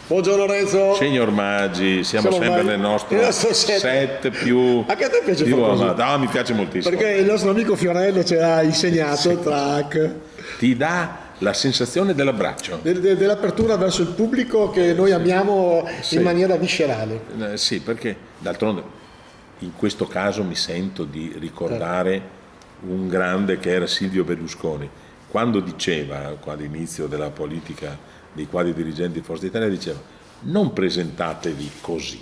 Buongiorno Renzo. Signor Maggi, siamo sempre ormai nel nostro set più... Anche a te piace più fare così? No, mi piace moltissimo. Perché il nostro amico Fiorello ci ha insegnato il track. Ti dà la sensazione dell'abbraccio. Dell'apertura verso il pubblico che noi amiamo Sì. in maniera viscerale. Sì, perché d'altronde in questo caso mi sento di ricordare un grande che era Silvio Berlusconi. Quando diceva, all'inizio della politica dei quadri dirigenti di Forza Italia, diceva: non presentatevi così,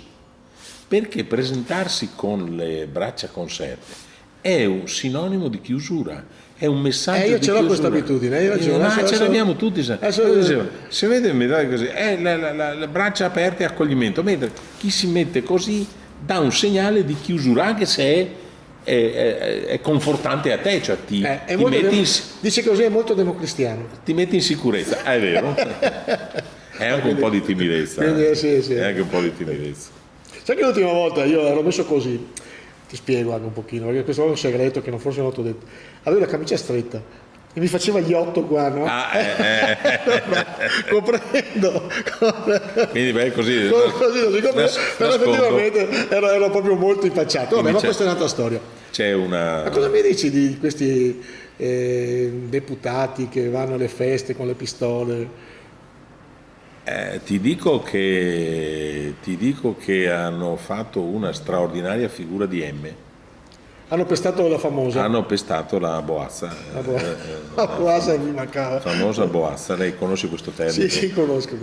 perché presentarsi con le braccia conserte è un sinonimo di chiusura, è un messaggio Io di ce l'ho chiusura. questa abitudine, hai ragione. Ma ce l'abbiamo tutti. adesso- Se vede mi dà così, le braccia aperte e accoglimento, mentre chi si mette così dà un segnale di chiusura, anche se è confortante a te, cioè ti dice così, è molto democristiano. metti in sicurezza, è vero. È anche un po' di timidezza. Sì. È anche un po' di timidezza. Sai che l'ultima volta io ero messo così, ti spiego anche un pochino, perché questo è un segreto che non forse non ti ho detto. Avevo la camicia stretta e mi faceva gli 8 qua, no? Comprendo. Quindi beh, così Però effettivamente ero proprio molto impacciato. Vabbè, ma questa è un'altra storia. C'è una... Ma cosa mi dici di questi deputati che vanno alle feste con le pistole? Ti dico che hanno fatto una straordinaria figura di M. Hanno pestato la famosa. Hanno pestato la Boazza. La Boazza mi mancava. Famosa Boazza, lei conosce questo termine? Sì, conosco.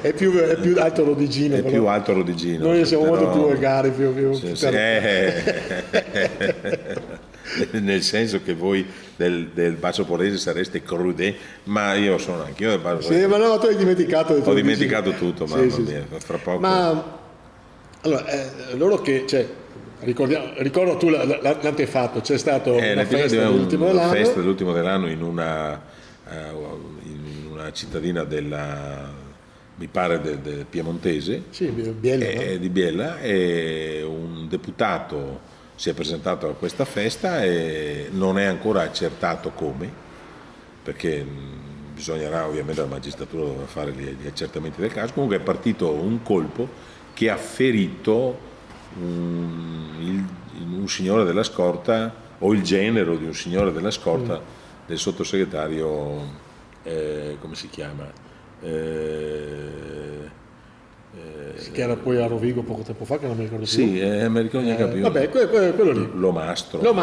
È più alto Rodigino. È più alto Rodigino. Noi siamo molto più volgari, più nel senso che voi del Bacio Porese sareste crude, ma io sono anch'io del Bacio Porese. Sì, ma no, tu hai dimenticato. Ho dimenticato tutto, mamma mia, fra poco. Ma allora, loro che, cioè, ricordo tu l'antefatto, c'è stato una festa dell'ultimo dell'anno in una cittadina mi pare del piemontese, sì, Biella, di Biella, e un deputato si è presentato a questa festa e non è ancora accertato come, perché bisognerà, ovviamente la magistratura dovrà fare gli accertamenti del caso. Comunque è partito un colpo che ha ferito un signore della scorta, o il genero di un signore della scorta del sottosegretario, come si chiama? che era poi a Rovigo poco tempo fa, che non mi ricordo più. Sì, mi ricordo neanche più. Vabbè, quello lì. L'Omastro. Dal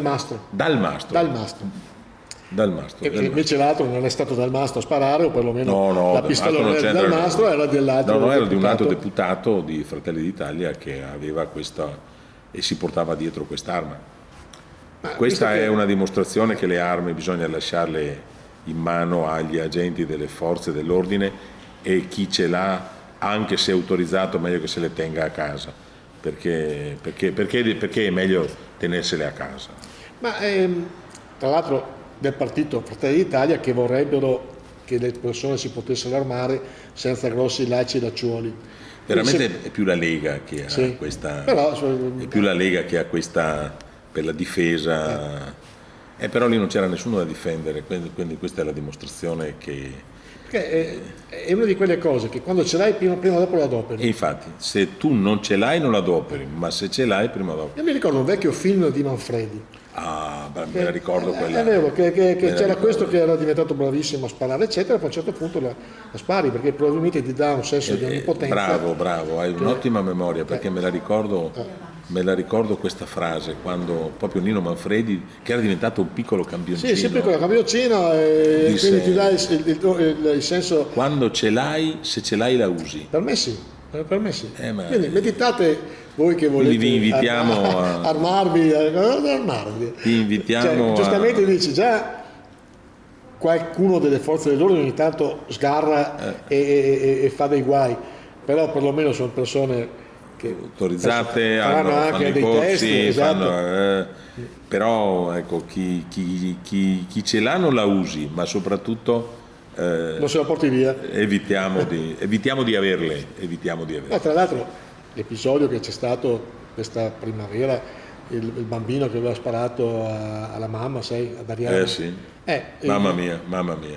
mastro. Dal mastro. E invece l'altro non è stato Dal Mastro a sparare, o perlomeno la pistola Dal Mastro era dell'altro. No, era di un altro deputato di Fratelli d'Italia che aveva questa e si portava dietro quest'arma. Questa è una dimostrazione che le armi bisogna lasciarle in mano agli agenti delle forze dell'ordine, e chi ce l'ha, anche se è autorizzato, meglio che se le tenga a casa, perché è meglio tenersele a casa. Ma tra l'altro del partito Fratelli d'Italia, che vorrebbero che le persone si potessero armare senza grossi lacci e lacciuoli. Veramente è più la Lega che ha questa, è più la Lega che ha questa per la difesa, però lì non c'era nessuno da difendere, quindi questa è la dimostrazione che... È una di quelle cose che quando ce l'hai prima o dopo la adoperi. E infatti, se tu non ce l'hai non la adoperi, ma se ce l'hai prima o dopo. Io mi ricordo un vecchio film di Manfredi. Me la ricordo quella. È vero che c'era questo che era diventato bravissimo a sparare, eccetera, poi a un certo punto la spari, perché probabilmente ti dà un senso di onnipotenza. Bravo, hai un'ottima memoria, perché me la ricordo questa frase, quando proprio Nino Manfredi, che era diventato un piccolo campioncino. Sì, piccolo campioncino, e quindi ti dà il senso. Quando ce l'hai, se ce l'hai la usi. Per me sì. Quindi meditate voi che volete, vi invitiamo armarvi. Ti invitiamo giustamente dici già, qualcuno delle forze dell'ordine ogni tanto sgarra e fa dei guai, però perlomeno sono persone che autorizzate, fanno anche fanno dei corsi, test, esatto. Però ecco, chi ce l'ha non la usi, ma soprattutto non se la porti via. Evitiamo di averle. Tra l'altro l'episodio che c'è stato questa primavera il bambino che aveva sparato alla mamma, sai, ad Ariano. Sì. Mamma mia.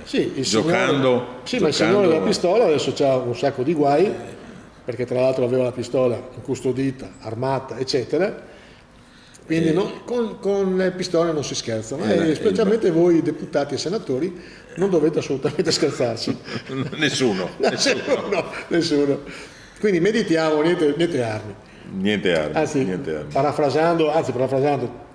Sì, Giocando. Ma il signore della pistola adesso ha un sacco di guai, perché tra l'altro aveva la pistola incustodita, armata, eccetera. Quindi con le pistole non si scherzano, e specialmente voi deputati e senatori non dovete assolutamente scherzarci. Nessuno. Quindi meditiamo, niente armi. Niente armi. Anzi, parafrasando,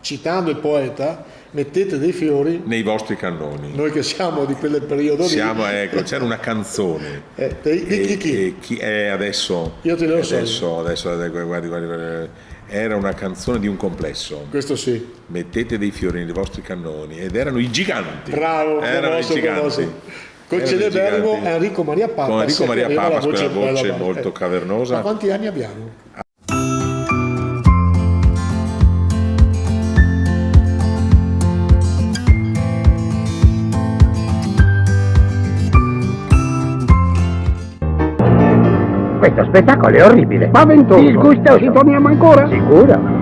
citando il poeta, mettete dei fiori nei vostri cannoni. Noi che siamo di quel periodo lì. Ecco, c'era una canzone. Di chi? Chi è adesso? Io te lo so. Adesso, guardi. Era una canzone di un complesso. Questo sì. Mettete dei fiori nei vostri cannoni, ed erano i giganti. Bravo, erano i giganti. Col celeberrimo Enrico Maria Papas. Con Enrico Maria Papas, quella voce molto cavernosa. Ma quanti anni abbiamo? Questo spettacolo è orribile. Spaventoso. Disgustoso. Ci torniamo ancora? Sicuro.